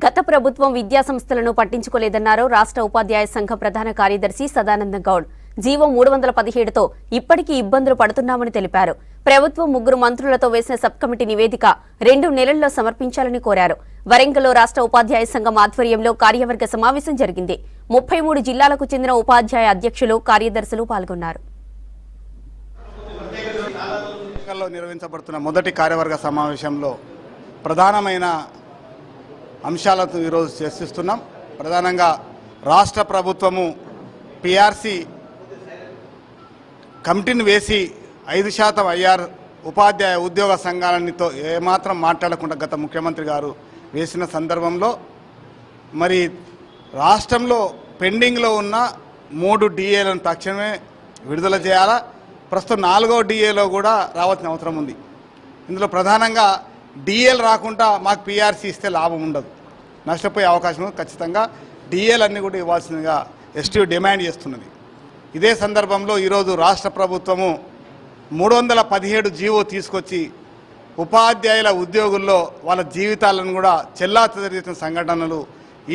గత ప్రభుత్వం విద్యా సంస్థలను పట్టించుకోలేదన్నారు రాష్ట్ర ఉపాధ్యాయ సంఘ ప్రధాన కార్యదర్శి సదానంద గౌడ్. జీవో 317తో ఇప్పటికీ ఇబ్బందులు పడుతున్నామని తెలిపారు. ప్రభుత్వం 3 మంత్రులతో వేసిన సబ్ కమిటీ నివేదిక 2 నెలల్లో సమర్పించాలని కోరారు. వరంగల్లో రాష్ట్ర ఉపాధ్యాయ సంఘం ఆధ్వర్యంలో కార్యవర్గ సమావేశం జరిగింది. 33 జిల్లాలకు చెందిన ఉపాధ్యాయ అధ్యక్షులు, కార్యదర్శులు పాల్గొన్నారు. నిర్వహించబడుతున్న మొదటి కార్యవర్గ సమావేశంలో ప్రధానమైన అంశాలతో ఈరోజు చర్చిస్తున్నాం. ప్రధానంగా రాష్ట్ర ప్రభుత్వము పిఆర్సి కమిటీని వేసి 5% ఐఆర్ ఉపాధ్యాయ ఉద్యోగ సంఘాలతో ఏమాత్రం మాట్లాడకుండా గత ముఖ్యమంత్రి గారు వేసిన సందర్భంలో మరి రాష్ట్రంలో పెండింగ్లో ఉన్న 3 డిఏలను తక్షణమే విడుదల చేయాలా. ప్రస్తుతం 4వ డిఏలో కూడా రావాల్సిన అవసరం ఉంది. ఇందులో ప్రధానంగా డిఏలు రాకుండా మాకు పిఆర్సీ ఇస్తే లాభం ఉండదు, నష్టపోయే అవకాశం ఉంది. ఖచ్చితంగా డిఏలు అన్నీ కూడా ఇవ్వాల్సిందిగా ఎస్టీ డిమాండ్ చేస్తున్నది. ఇదే సందర్భంలో ఈరోజు రాష్ట్ర ప్రభుత్వము 317 జీవో తీసుకొచ్చి ఉపాధ్యాయుల ఉద్యోగుల్లో వాళ్ళ జీవితాలను కూడా చెల్లాచెదరచేసిన సంఘటనలు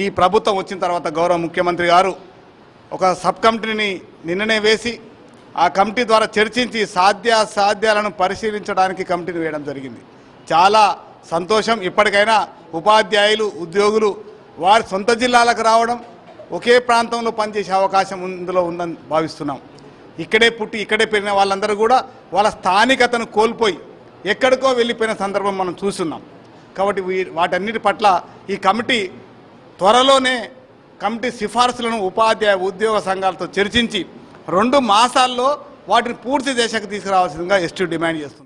ఈ ప్రభుత్వం వచ్చిన తర్వాత గౌరవ ముఖ్యమంత్రి గారు ఒక సబ్ కమిటీని నిన్ననే వేసి ఆ కమిటీ ద్వారా చర్చించి సాధ్యాలను పరిశీలించడానికి కమిటీని వేయడం జరిగింది. చాలా సంతోషం. ఇప్పటికైనా ఉపాధ్యాయులు, ఉద్యోగులు వారి సొంత జిల్లాలకు రావడం, ఒకే ప్రాంతంలో పనిచేసే అవకాశం ఇందులో ఉందని భావిస్తున్నాం. ఇక్కడే పుట్టి ఇక్కడే పెరిగిన వాళ్ళందరూ కూడా వాళ్ళ స్థానికతను కోల్పోయి ఎక్కడికో వెళ్ళిపోయిన సందర్భం మనం చూస్తున్నాం. కాబట్టి వాటన్నిటి పట్ల ఈ కమిటీ త్వరలోనే కమిటీ సిఫార్సులను ఉపాధ్యాయ ఉద్యోగ సంఘాలతో చర్చించి 2 మాసాల్లో వాటిని పూర్తి దశకు తీసుకురావాల్సిందిగా ఎస్టీ డిమాండ్ చేస్తుంది.